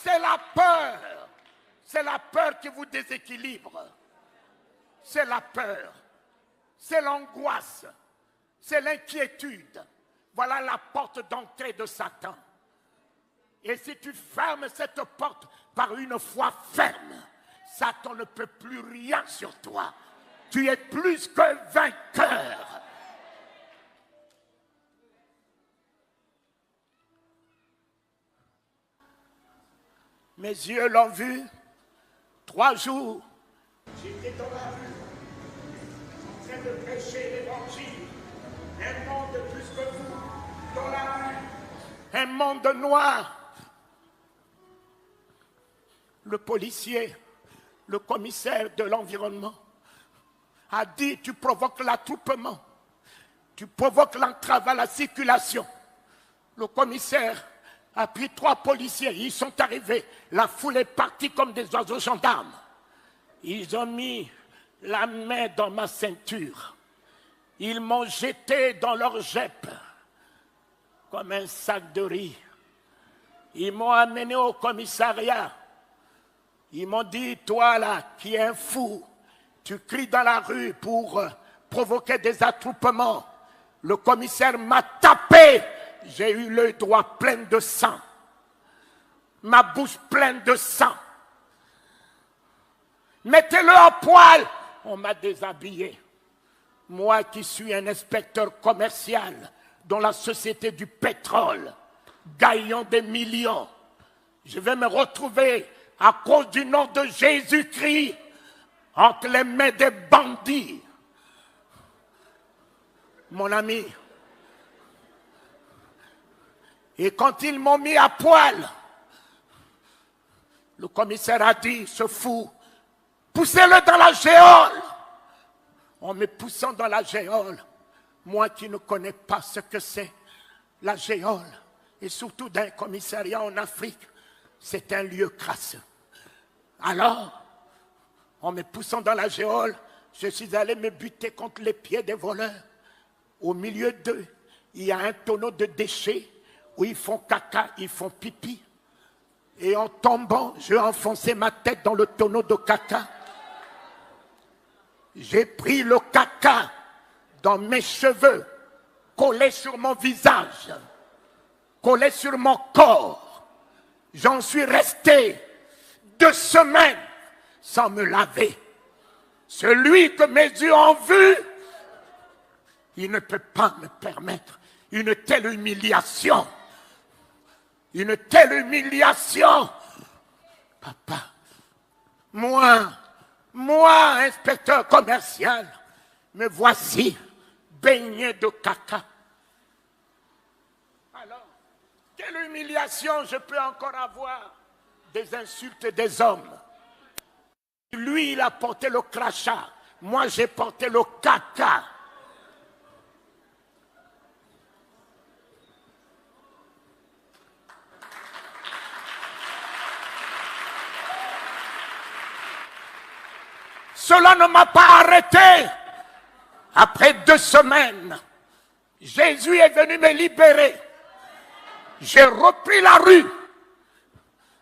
C'est la peur. C'est la peur qui vous déséquilibre. C'est la peur. C'est l'angoisse. C'est l'inquiétude. Voilà la porte d'entrée de Satan. Et si tu fermes cette porte par une foi ferme, Satan ne peut plus rien sur toi. Tu es plus que vainqueur. Mes yeux l'ont vu. 3 jours. J'étais dans la rue, en train de prêcher l'évangile. Un monde plus que vous, dans la rue. Un monde noir. Le policier, le commissaire de l'environnement, a dit: tu provoques l'attroupement, tu provoques l'entrave à la circulation. Le commissaire a pris 3 policiers, ils sont arrivés, la foule est partie comme des oiseaux gendarmes. Ils ont mis la main dans ma ceinture, ils m'ont jeté dans leur Jeep comme un sac de riz. Ils m'ont amené au commissariat. Ils m'ont dit: toi là, qui es un fou, tu cries dans la rue pour provoquer des attroupements. Le commissaire m'a tapé. J'ai eu l'œil droit plein de sang. Ma bouche pleine de sang. Mettez-le en poil. On m'a déshabillé. Moi qui suis un inspecteur commercial dans la société du pétrole, gagnant des millions, je vais me retrouver à cause du nom de Jésus-Christ entre les mains des bandits. Mon ami, et quand ils m'ont mis à poil, le commissaire a dit: ce fou, poussez-le dans la géole. En me poussant dans la géole, moi qui ne connais pas ce que c'est la géole, et surtout d'un commissariat en Afrique, c'est un lieu crasseux. Alors, en me poussant dans la géole, je suis allé me buter contre les pieds des voleurs. Au milieu d'eux, il y a un tonneau de déchets où ils font caca, ils font pipi. Et en tombant, j'ai enfoncé ma tête dans le tonneau de caca. J'ai pris le caca dans mes cheveux, collé sur mon visage, collé sur mon corps. J'en suis resté 2 semaines sans me laver. Celui que mes yeux ont vu, il ne peut pas me permettre une telle humiliation. Une telle humiliation. Papa, moi, inspecteur commercial, me voici baigné de caca. Alors, quelle humiliation je peux encore avoir? Des insultes des hommes. Lui, il a porté le crachat. Moi, j'ai porté le caca. Cela ne m'a pas arrêté. Après 2 semaines, Jésus est venu me libérer. J'ai repris la rue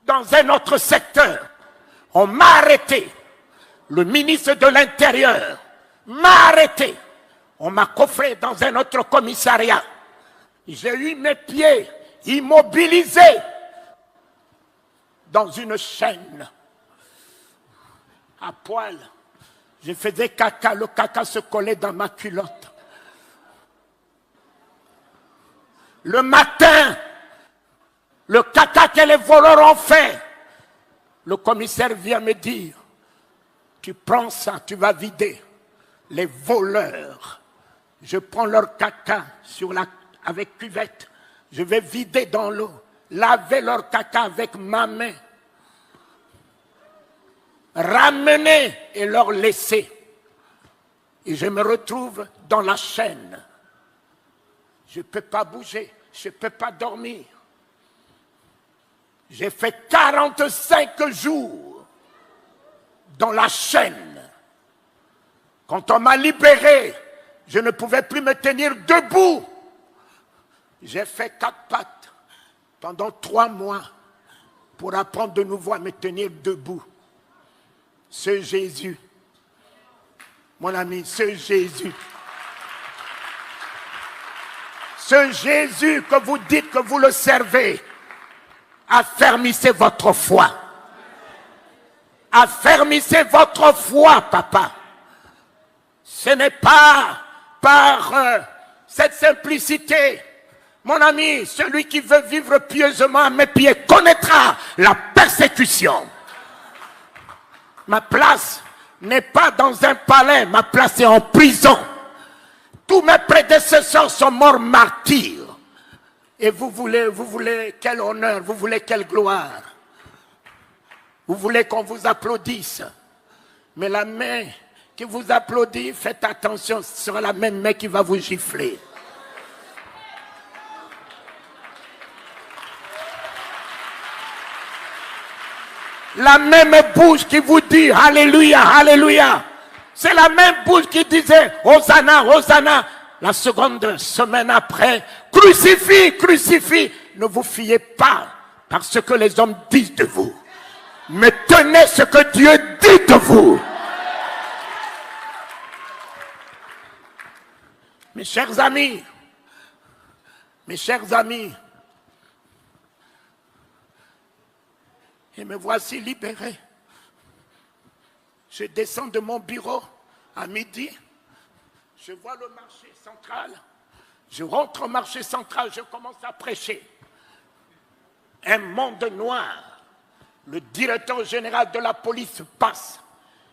dans un autre secteur. On m'a arrêté. Le ministre de l'Intérieur m'a arrêté. On m'a coffré dans un autre commissariat. J'ai eu mes pieds immobilisés dans une chaîne. À poil. Je faisais caca, le caca se collait dans ma culotte. Le matin, le caca que les voleurs ont fait, le commissaire vient me dire: tu prends ça, tu vas vider. Les voleurs, je prends leur caca avec cuvette, je vais vider dans l'eau, laver leur caca avec ma main, ramener et leur laisser. Et je me retrouve dans la chaîne. Je ne peux pas bouger, je ne peux pas dormir. J'ai fait 45 jours dans la chaîne. Quand on m'a libéré, je ne pouvais plus me tenir debout. J'ai fait 4 pattes pendant 3 mois pour apprendre de nouveau à me tenir debout. Ce Jésus, mon ami, ce Jésus que vous dites que vous le servez, affermissez votre foi. Affermissez votre foi, papa. Ce n'est pas par cette simplicité. Mon ami, celui qui veut vivre pieusement à mes pieds connaîtra la persécution. Ma place n'est pas dans un palais, ma place est en prison. Tous mes prédécesseurs sont morts martyrs. Et vous voulez quel honneur, vous voulez quelle gloire. Vous voulez qu'on vous applaudisse. Mais la main qui vous applaudit, faites attention, ce sera la même main qui va vous gifler. La même bouche qui vous dit Alléluia, Alléluia. C'est la même bouche qui disait Hosanna, Hosanna. La seconde semaine après, crucifie, crucifie. Ne vous fiez pas par ce que les hommes disent de vous. Mais tenez ce que Dieu dit de vous. Mes chers amis, et me voici libéré. Je descends de mon bureau à midi, je vois le marché central, je rentre au marché central, je commence à prêcher. Un monde noir, le directeur général de la police passe,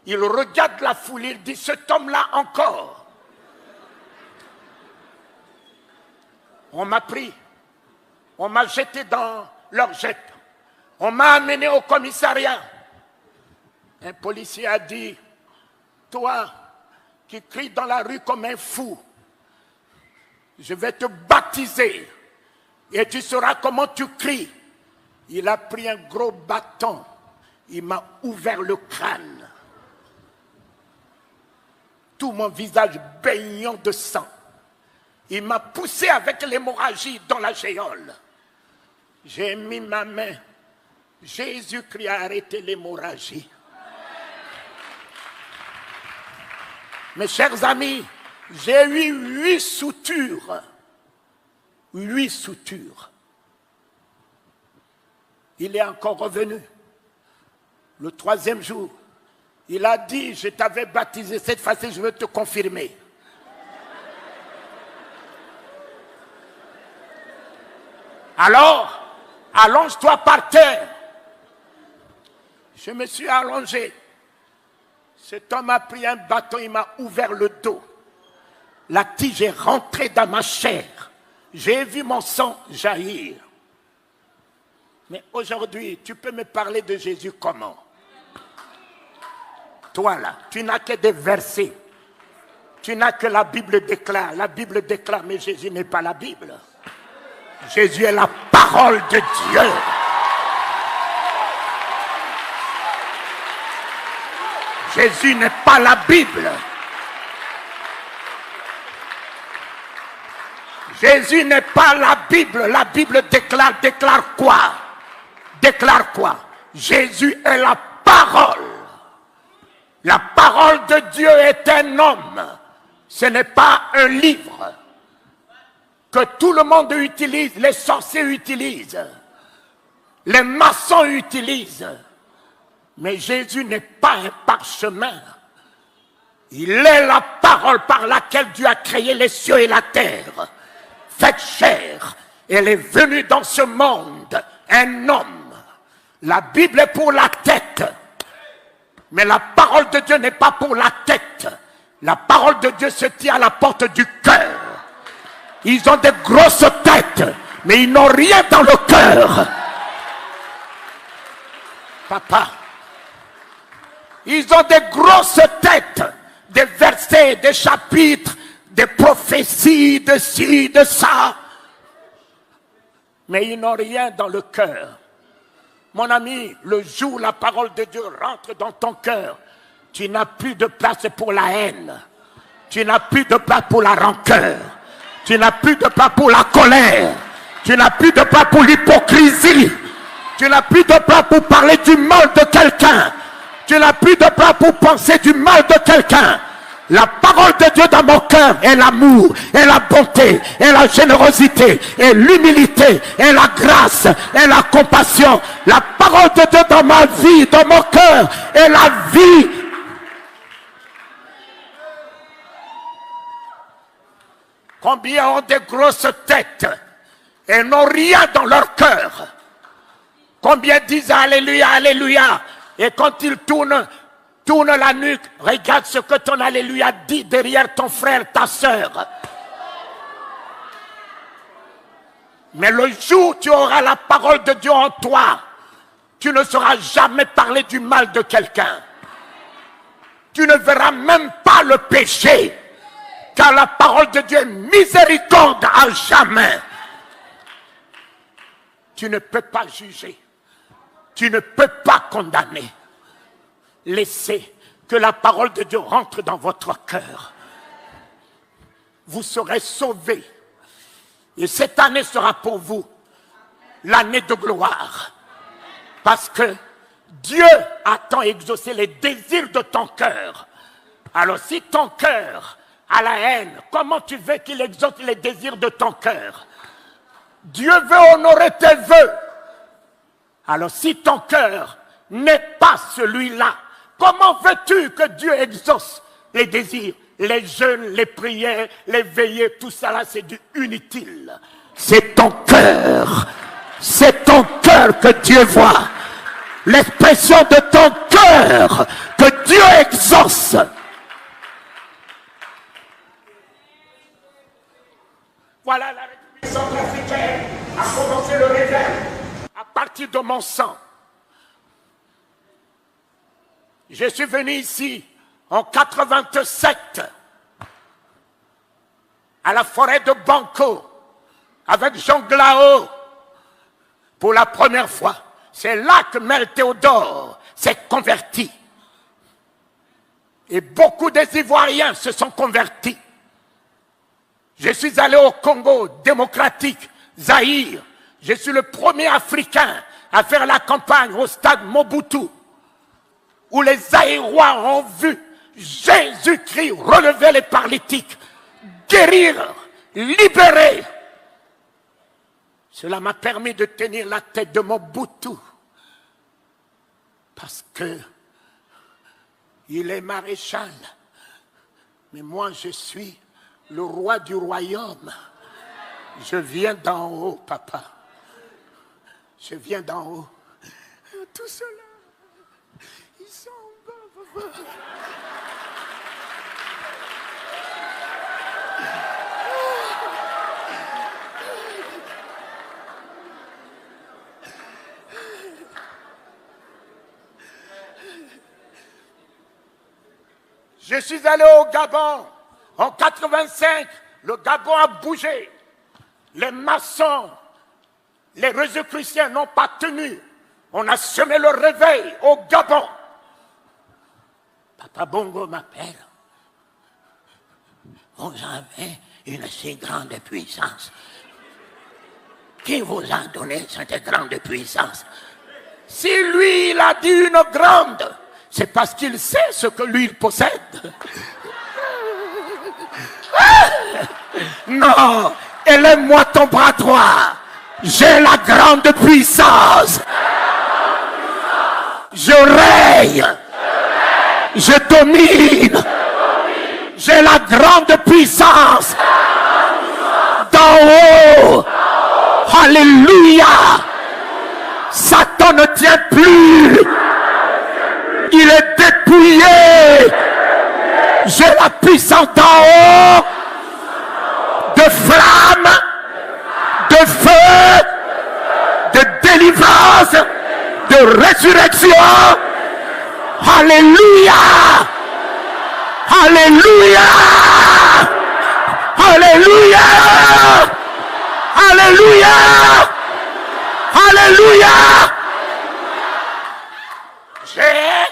il regarde la foule, il dit, cet homme-là encore. On m'a pris, on m'a jeté dans leur jet. On m'a amené au commissariat. Un policier a dit, toi qui cries dans la rue comme un fou, je vais te baptiser et tu sauras comment tu cries. Il a pris un gros bâton, il m'a ouvert le crâne. Tout mon visage baignant de sang. Il m'a poussé avec l'hémorragie dans la géole. J'ai mis ma main. Jésus-Christ a arrêté l'hémorragie. Mes chers amis, j'ai eu 8 soutures. 8 soutures. Il est encore revenu. Le 3e jour, il a dit, je t'avais baptisé, cette fois-ci je veux te confirmer. Alors, allonge-toi par terre. Je me suis allongé. Cet homme a pris un bâton, il m'a ouvert le dos. La tige est rentrée dans ma chair. J'ai vu mon sang jaillir. Mais aujourd'hui, tu peux me parler de Jésus comment? Toi là, tu n'as que des versets. Tu n'as que la Bible déclare. La Bible déclare, mais Jésus n'est pas la Bible. Jésus est la parole de Dieu. Jésus n'est pas la Bible. Jésus n'est pas la Bible. La Bible déclare quoi? Déclare quoi? Jésus est la parole. La parole de Dieu est un homme. Ce n'est pas un livre que tout le monde utilise, les sorciers utilisent, les maçons utilisent. Mais Jésus n'est pas un parchemin. Il est la parole par laquelle Dieu a créé les cieux et la terre. Faite chair. Elle est venue dans ce monde, un homme. La Bible est pour la tête. Mais la parole de Dieu n'est pas pour la tête. La parole de Dieu se tient à la porte du cœur. Ils ont des grosses têtes, mais ils n'ont rien dans le cœur. Papa, ils ont des grosses têtes, des versets, des chapitres, des prophéties, de ci, de ça. Mais ils n'ont rien dans le cœur. Mon ami, le jour où la parole de Dieu rentre dans ton cœur, tu n'as plus de place pour la haine. Tu n'as plus de place pour la rancœur. Tu n'as plus de place pour la colère. Tu n'as plus de place pour l'hypocrisie. Tu n'as plus de place pour parler du mal de quelqu'un. Tu n'as plus de place pour penser du mal de quelqu'un. La parole de Dieu dans mon cœur est l'amour, est la bonté, est la générosité, est l'humilité, est la grâce, est la compassion. La parole de Dieu dans ma vie, dans mon cœur, est la vie. Combien ont des grosses têtes et n'ont rien dans leur cœur? Combien disent Alléluia, Alléluia, et quand ils tournent la nuque, regarde ce que ton Alléluia dit derrière ton frère, ta sœur. Mais le jour où tu auras la parole de Dieu en toi, tu ne sauras jamais parler du mal de quelqu'un. Tu ne verras même pas le péché, car la parole de Dieu est miséricorde à jamais. Tu ne peux pas juger. Tu ne peux pas condamner. Laissez que la parole de Dieu rentre dans votre cœur. Vous serez sauvés. Et cette année sera pour vous l'année de gloire. Parce que Dieu a tant exaucé les désirs de ton cœur. Alors si ton cœur a la haine, comment tu veux qu'il exauce les désirs de ton cœur? Dieu veut honorer tes vœux. Alors si ton cœur n'est pas celui-là, comment veux-tu que Dieu exauce les désirs? Les jeûnes, les prières, les veillées, tout ça là, c'est du inutile. C'est ton cœur. C'est ton cœur que Dieu voit. L'expression de ton cœur que Dieu exauce. Voilà la République centrafricaine a commencé le réveil à partir de mon sang. Je suis venu ici en 87 à la forêt de Banco avec Jean Glao pour la première fois. C'est là que Mère Théodore s'est converti. Et beaucoup des Ivoiriens se sont convertis. Je suis allé au Congo démocratique, Zaïre. Je suis le premier Africain à faire la campagne au stade Mobutu, où les Zaïrois ont vu Jésus-Christ relever les paralytiques, guérir, libérer. Cela m'a permis de tenir la tête de Mobutu, parce que il est maréchal, mais moi je suis le roi du royaume. Je viens d'en haut, papa. Je viens d'en haut. Tout cela, ils sont en bas, papa. Je suis allé au Gabon. En 85, le Gabon a bougé. Les maçons, les Rosicruciens n'ont pas tenu. On a semé le réveil au Gabon. Papa Bongo m'appelle. Vous avez une si grande puissance. Qui vous a donné cette grande puissance? Si lui, il a dit une grande, c'est parce qu'il sait ce que lui, il possède. Non, élève-moi ton bras droit. J'ai la grande puissance. Je règne. Je domine. J'ai la grande puissance. D'en haut. Alléluia. Satan ne tient plus. Il est dépouillé. J'ai la puissance d'en haut. De flamme, de feu, de délivrance, de résurrection. Alléluia! Alléluia! Alléluia! Alléluia! Alléluia! J'ai